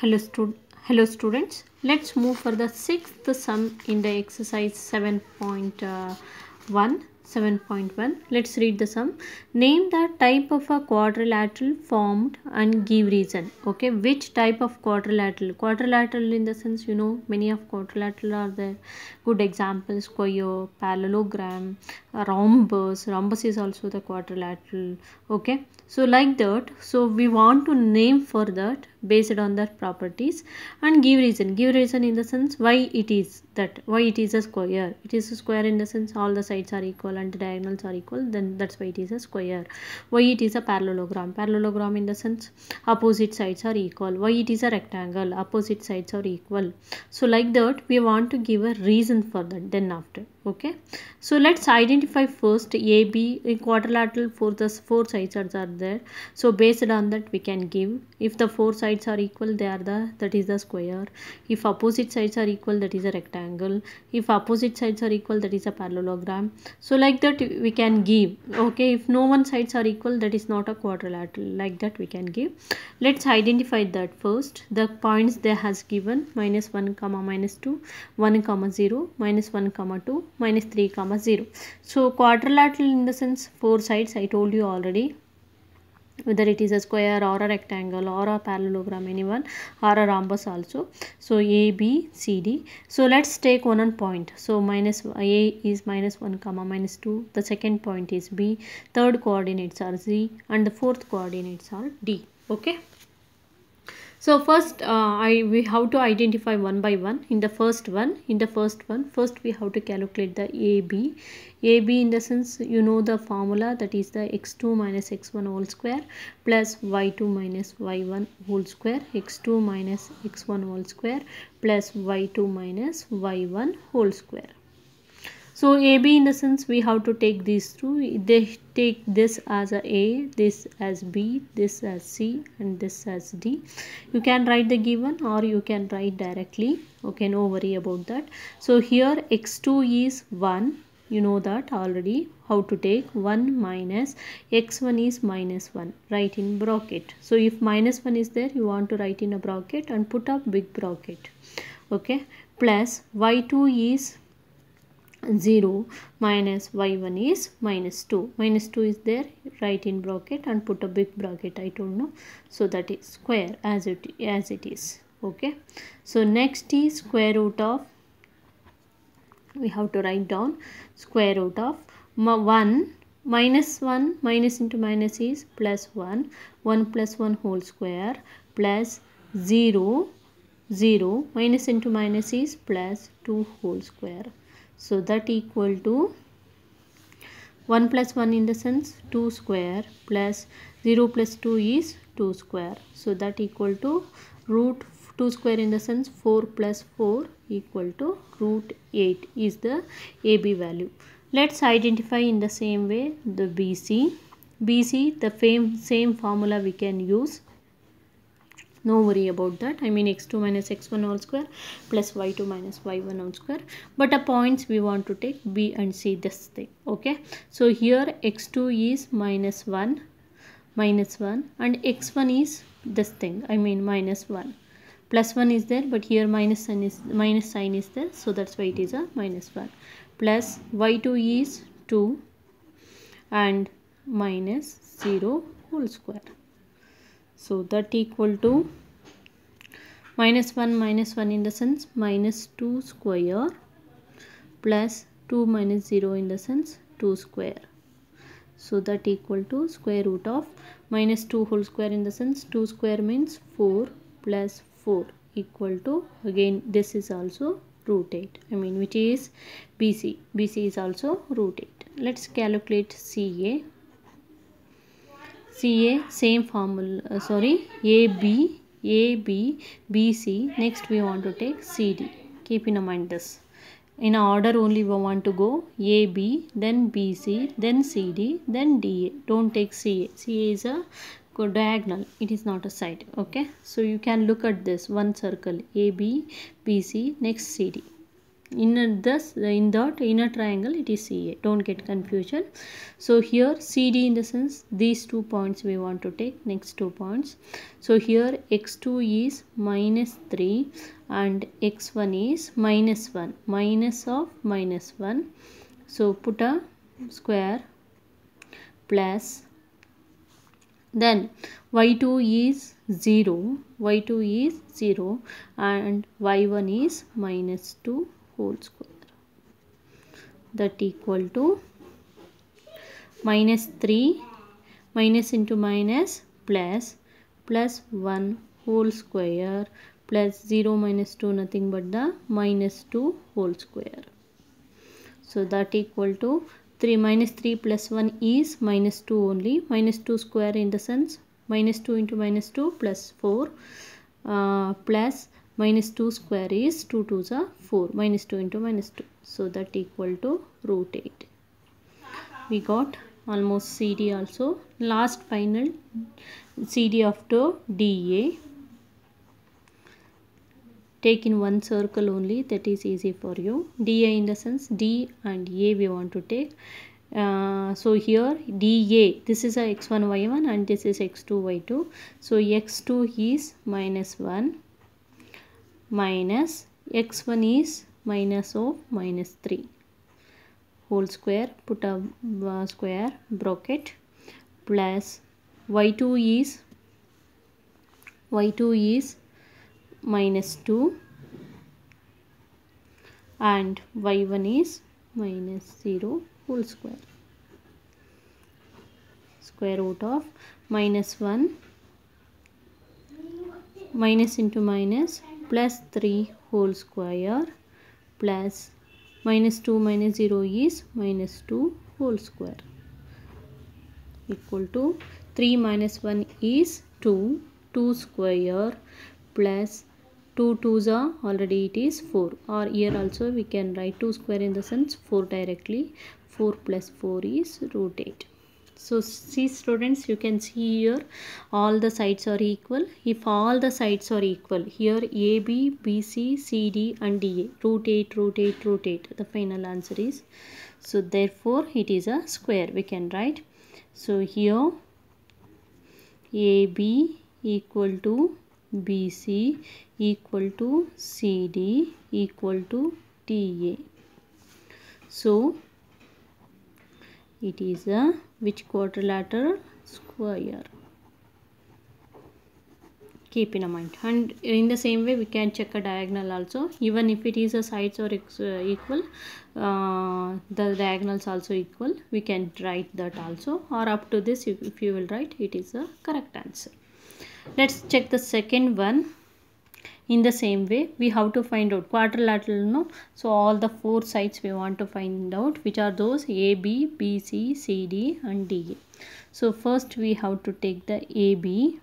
Hello students. Let's move for the sixth sum in the exercise 7.1. Let's read the sum. Name the type of a quadrilateral formed and give reason. Okay, which type of quadrilateral? Quadrilateral in the sense, you know, many of quadrilateral are there. Good examples: square, parallelogram, rhombus. Rhombus is also the quadrilateral. Okay, so like that. So we want to name for that based on their properties and give reason. Give reason in the sense why it is that, why it is a square. It is a square in the sense all the sides are equal and the diagonals are equal, then that's why it is a square. Why it is a parallelogram. Parallelogram in the sense opposite sides are equal. Why it is a rectangle. Opposite sides are equal. So like that we want to give a reason for that then after. Okay, so let's identify first AB quadrilateral. For the four sides are there, so based on that we can give. If the four sides are equal, that is the square. If opposite sides are equal, that is a rectangle. If opposite sides are equal, that is a parallelogram. So like that we can give. Okay, if no one sides are equal, that is not a quadrilateral. Like that we can give. Let's identify that first. The points they has given -1, -2, 1, 0, -1, 2, -3, 0. So quadrilateral in the sense four sides, I told you already, whether it is a square or a rectangle or a parallelogram, anyone, or a rhombus also. So A, B, C, D. So let's take one point. So A is -1, -2. The second point is B. Third coordinates are Z, and the fourth coordinates are D. Okay. So first we have to identify one by one. In the first one, first we have to calculate the AB. AB in the sense, you know the formula, that is the x2 minus x1 whole square plus y2 minus y1 whole square, x2 minus x1 whole square plus y2 minus y1 whole square. So AB in the sense we have to take these two. They take this as A, this as B, this as C, and this as D. You can write the given or you can write directly. Okay, no worry about that. So here x2 is 1. You know that already. How to take 1 minus x1 is -1. Write in bracket. So if -1 is there, you want to write in a bracket and put a big bracket. Okay, plus y2 is 0 minus y1 is -2. -2 is there, write in bracket and put a big bracket. I don't know, so that is square as it is. Okay, so next is square root of, we have to write down square root of 1 minus 1, minus into minus is plus 1, 1 plus 1 whole square plus 0, 0 minus into minus is plus 2 whole square. So that equal to 1 plus 1 in the sense 2 square plus 0 plus 2 is 2 square. So that equal to root 2 square in the sense 4 plus 4 equal to root 8 is the AB value. Let's identify in the same way the BC. BC, the same formula we can use. No worry about that. I mean x2 minus x1 whole square plus y2 minus y1 whole square. But the points we want to take B and C, this thing. Okay. So here x2 is -1 and x1 is this thing. I mean -1. Plus 1 is there, but here minus sign is there. So that's why it is a -1. Plus y2 is 2 and minus 0 whole square. So that equal to -1 in the sense -2 square plus 2 minus 0 in the sense 2 square. So that equal to square root of -2 whole square in the sense 2 square means 4 plus 4 equal to, again this is also root 8. I mean which is BC. BC is also root 8. Let's calculate CA. CA, same formula, AB, BC. Next we want to take CD. Keep in mind this. In order only we want to go AB, then BC, then CD, then DA. Don't take CA. CA is a diagonal. It is not a side. Okay. So you can look at this one circle, AB, BC, next CD. in that inner triangle it is CA. Don't get confusion. So here CD in the sense these 2 points we want to take, next 2 points. So here x2 is minus 3 and x1 is minus 1, minus of minus 1. So put a square plus, then y2 is 0, y2 is 0 and y1 is minus 2 whole square, that equal to minus 3 minus into minus plus 1 whole square plus 0 minus 2 nothing but the minus 2 whole square. So that equal to 3 minus 3 plus 1 is minus 2 only, minus 2 square in the sense minus 2 into minus 2 plus 4 plus minus 2 square is 2 2s are 4, minus 2 into minus 2. So that equal to root 8. We got almost CD also. Last final CD after DA. Take in one circle only, that is easy for you. DA in the sense D and A we want to take. So here DA, this is a x1 y1 and this is x2 y2. So x2 is minus 1 minus x1 is minus of minus 3 whole square, put a square bracket plus y2 is minus 2 and y1 is minus 0 whole square. Square root of minus 1 minus into minus plus 3 whole square plus minus 2 minus 0 is minus 2 whole square equal to 3 minus 1 is 2, 2 square plus 2 2s are already it is 4, or here also we can write 2 square in the sense 4 directly. 4 plus 4 is root 8. So see students, you can see here all the sides are equal. If all the sides are equal, here AB, BC, CD and DA, root 8, root 8, root 8, the final answer is. So therefore it is a square, we can write. So here AB equal to BC equal to CD equal to DA. So it is a which quadrilateral? Square. Keep in mind. And in the same way we can check a diagonal also. Even if it is a sides or equal, the diagonals also equal, we can write that also, or up to this if you will write, it is a correct answer. Let's check the second one. In the same way we have to find out quadrilateral, no? So all the 4 sides we want to find out which are those AB, BC, CD and DA. So first we have to take the AB.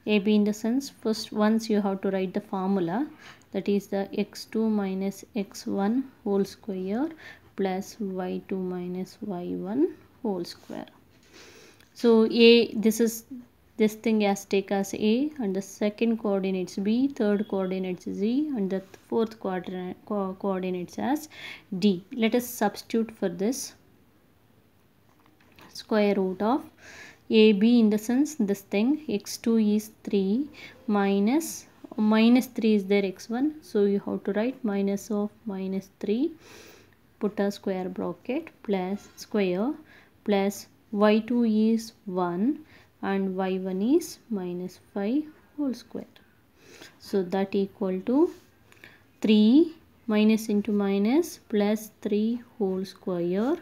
AB in the sense first once you have to write the formula, that is the x2 minus x1 whole square plus y2 minus y1 whole square. So A, this thing as take as A, and the second coordinates B, third coordinates Z and the fourth coordinates as D. Let us substitute for this. Square root of AB in the sense this thing x2 is 3 minus 3 is there x1, so you have to write minus of minus 3, put a square bracket plus square plus y2 is 1 and y1 is minus 5 whole square. So that equal to 3 minus into minus plus 3 whole square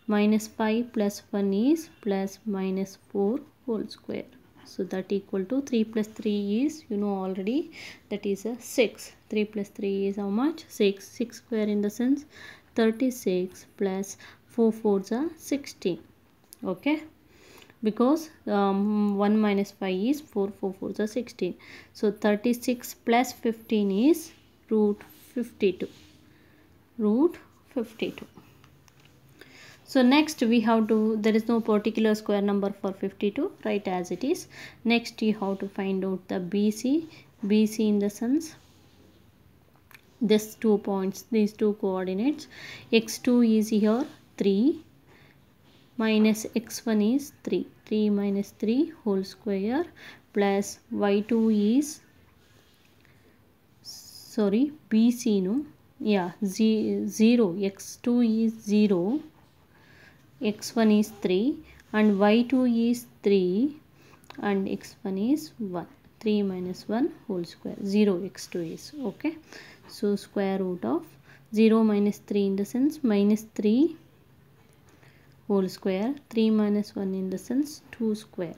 minus 5 plus 1 is plus minus 4 whole square. So that equal to 3 plus 3 is, you know already, that is a 6. 3 plus 3 is how much? 6. 6 square in the sense 36 plus 4 4s are 16. Okay, because 1 minus 5 is 4, 4 4s are 16. So 36 plus 15 is root 52. Root 52. So next we have to, there is no particular square number for 52, write as it is. Next you have to find out the BC. BC in the sense this 2 points, these 2 coordinates. x2 is here 3 minus x1 is 3. 3 minus 3 whole square plus y2 is, sorry, bc, no? Yeah, 0. x2 is 0. x1 is 3 and y2 is 3 and x1 is 1. 3 minus 1 whole square, 0 x2 is, okay. So square root of 0 minus 3 in the sense minus 3 whole square, 3 minus 1 in the sense 2 square.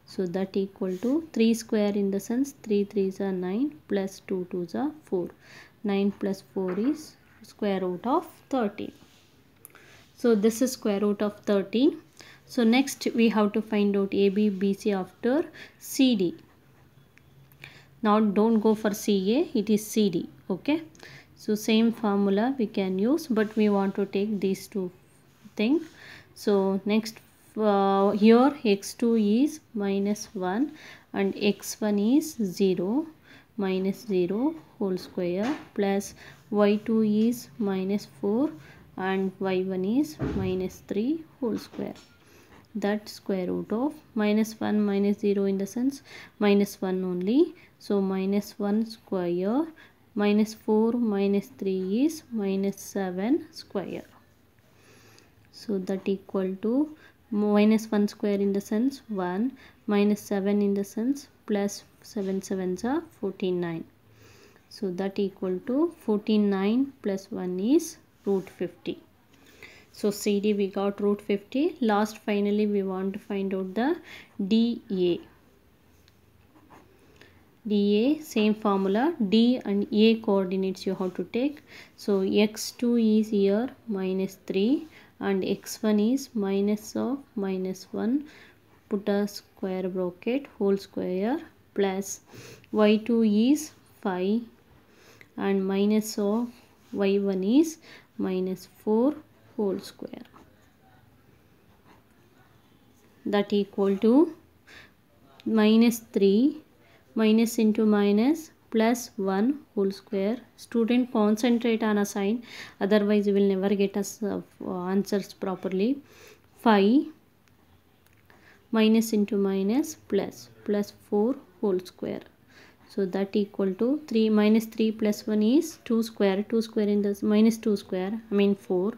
So that equal to 3 square in the sense 3 3s are 9 plus 2 2s are 4. 9 plus 4 is square root of 13. So this is square root of 13. So next we have to find out AB, BC after CD. Now don't go for CA, it is CD, okay. So same formula we can use, but we want to take these two things. So next here x2 is minus 1 and x1 is 0 minus 0 whole square plus y2 is minus 4 and y1 is minus 3 whole square. That square root of minus 1 minus 0 in the sense minus 1 only. So minus 1 square minus 4 minus 3 is minus 7 square. So that equal to minus 1 square in the sense 1 minus 7 in the sense plus 7 sevens are 49. So that equal to 49 plus 1 is root 50. So CD we got root 50. Last finally we want to find out the DA. DA same formula, D and A coordinates you have to take. So x2 is here minus 3 and x1 is minus of minus 1, put a square bracket whole square plus y2 is 5 and minus of y1 is minus 4 whole square. That equal to minus 3 minus into minus plus 1 whole square. Student, concentrate on a sign, otherwise you will never get us answers properly. 5 minus into minus plus 4 whole square. So that equal to 3 minus 3 plus 1 is 2 square. 2 square in the minus 2 square, I mean 4.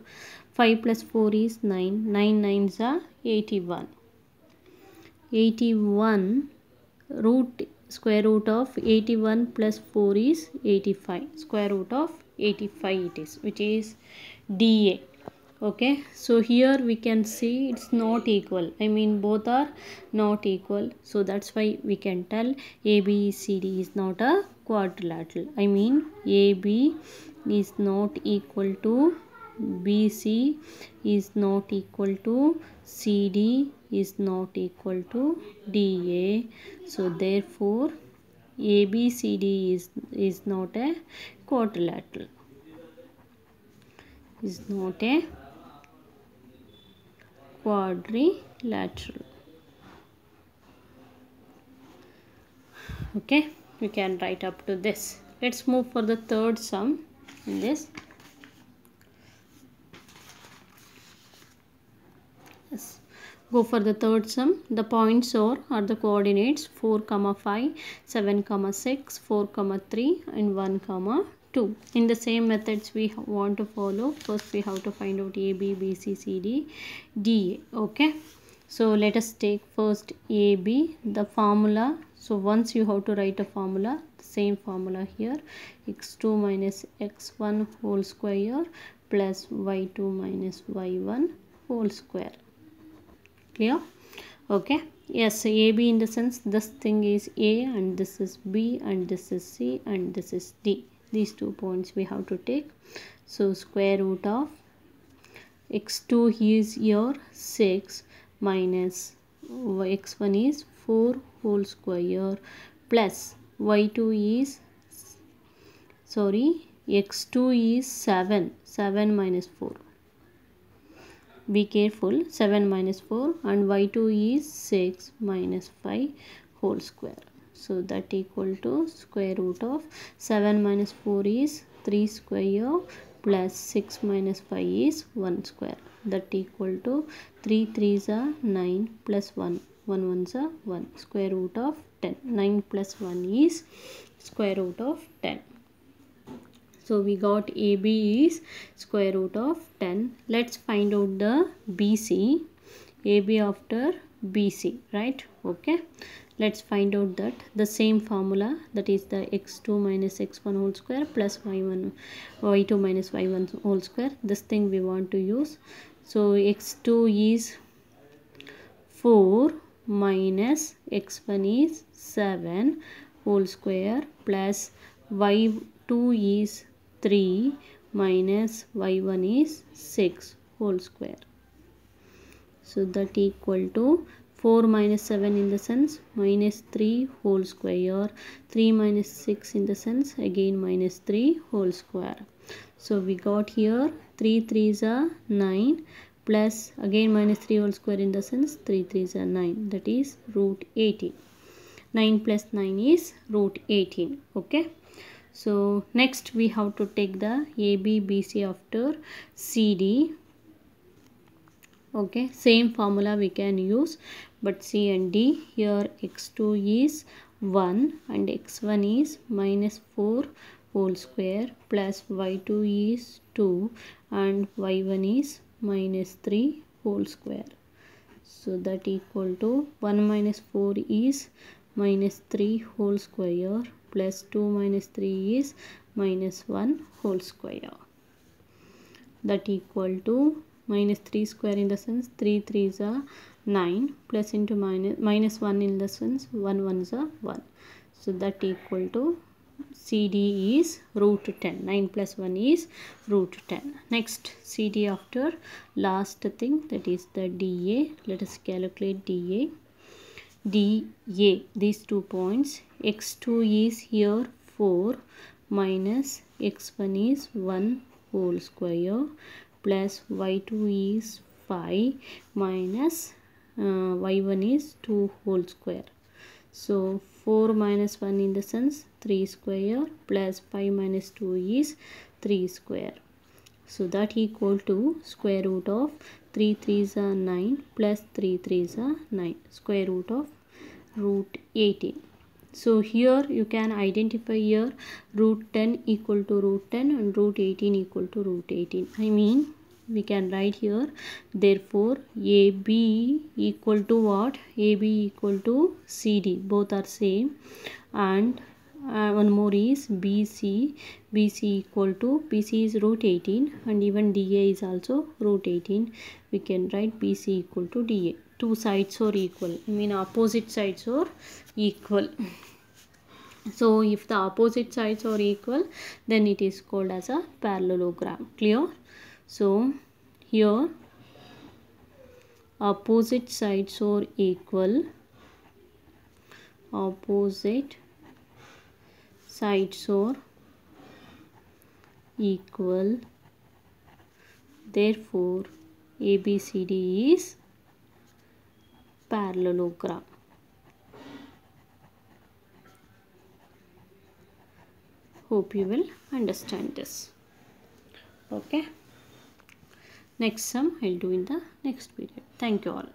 5 plus 4 is 9. 9 9s are 81. 81 root square root of 81 plus 4 is 85. Square root of 85 it is, which is DA. Okay, so here we can see it's not equal. I mean both are not equal. So that's why we can tell ABCD is not a quadrilateral. I mean AB is not equal to BC, is not equal to CD, is not equal to DA. So therefore ABCD is not a quadrilateral. Is not a quadrilateral. Okay, you can write up to this. Let's move for the third sum in this. Yes. Go for the third sum. The points are the coordinates 4, 5, 7, 6, 4, 3 and 1, 2. In the same methods we want to follow. First we have to find out AB, BC, CD, DA. Okay. So let us take first AB, the formula. So once you have to write a formula, the same formula here, x2 minus x1 whole square plus y2 minus y1 whole square. Clear? Okay. Yes, AB in the sense this thing is A and this is B and this is C and this is D. These 2 points we have to take. So square root of x2 is here 6 minus x1 is 4 whole square plus y2 is, sorry, x2 is 7 minus 4. Be careful, 7 minus 4 and y2 is 6 minus 5 whole square. So that equal to square root of 7 minus 4 is 3 square plus 6 minus 5 is 1 square. That equal to 3 3s are 9 plus 1 1 1s are 1 square root of 10. 9 plus 1 is square root of 10. So we got AB is square root of 10. Let's find out the BC. AB after BC, right? Okay. Let's find out that the same formula, that is the x2 minus x1 whole square plus y2 minus y1 whole square. This thing we want to use. So x2 is 4 minus x1 is 7 whole square plus y2 is 3 minus y1 is 6 whole square. So that equal to 4 minus 7 in the sense minus 3 whole square, 3 minus 6 in the sense again minus 3 whole square. So we got here 3 3s are 9 plus again minus 3 whole square in the sense 3 3s are 9, that is root 18. 9 plus 9 is root 18. Okay. So next we have to take the AB BC after CD. Okay, same formula we can use, but C and D. Here x2 is 1 and x1 is minus 4 whole square plus y2 is 2 and y1 is minus 3 whole square. So that equal to 1 minus 4 is minus 3 whole square plus 2 minus 3 is minus 1 whole square. That equal to minus 3 square in the sense 3 3s are 9 plus into minus 1 in the sense 1 1s are 1. So that equal to CD is root 10. 9 plus 1 is root 10. Next CD after last thing, that is the DA. Let us calculate DA. DA, these 2 points, x2 is here 4 minus x1 is 1 whole square plus y2 is 5 minus y1 is 2 whole square. So 4 minus 1 in the sense 3 square plus 5 minus 2 is 3 square. So that equal to square root of 3 3s are 9 plus 3 3s are 9, square root of root 18. So here you can identify here root 10 equal to root 10 and root 18 equal to root 18. I mean, we can write here, therefore AB equal to what? AB equal to CD, both are same, and one more is BC. BC equal to, BC is root 18 and even DA is also root 18. We can write BC equal to DA. Two sides are equal, I mean opposite sides are equal. So if the opposite sides are equal, then it is called as a parallelogram. Clear? So here opposite sides are equal. Opposite sides are equal. Therefore ABCD is parallelogram. Hope you will understand this. Okay. Next sum I'll do in the next period. Thank you all.